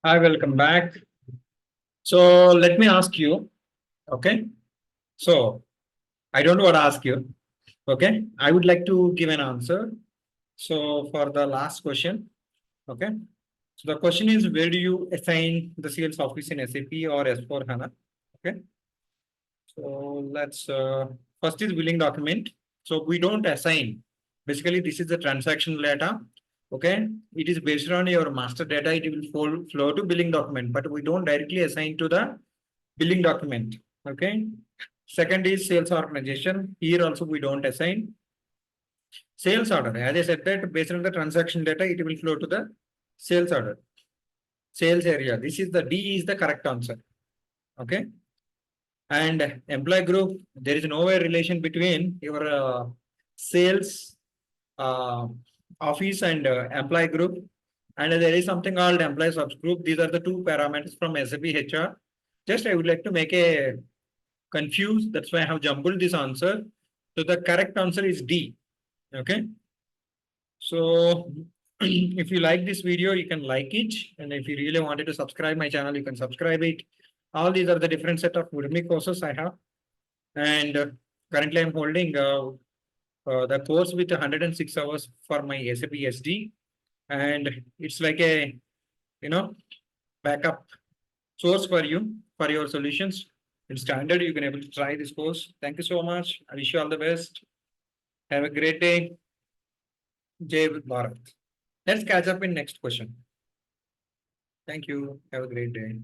Hi, welcome back. So let me ask you, okay? So I don't want to ask you, okay? I would like to give an answer. So for the last question, okay? So the question is, where do you assign the sales office in SAP or S4 HANA? Okay. So let's first is billing document. So we don't assign. Basically, this is the transaction data. Okay. It is based on your master data. It will flow to billing document, but we don't directly assign to the billing document. Okay. Second is sales organization. Here also we don't assign. Sales order. As I said that based on the transaction data, it will flow to the sales order. Sales area. This is the D is the correct answer. Okay. And employee group, there is no way relation between your sales uh, office and employee group. And there is something called employee subgroup. These are the two parameters from SAP HR. Just I would like to make a confused. That's why I have jumbled this answer. So the correct answer is D. Okay. So if you like this video, you can like it. And if you really wanted to subscribe my channel, you can subscribe it. All these are the different set of Udemy courses I have. And currently I'm holding the course with 106 hours for my SAP SD. And it's like a, backup source for you, for your solutions. In standard, you can able to try this course. Thank you so much. I wish you all the best. Have a great day. Jai Bharat. Let's catch up in next question. Thank you. Have a great day.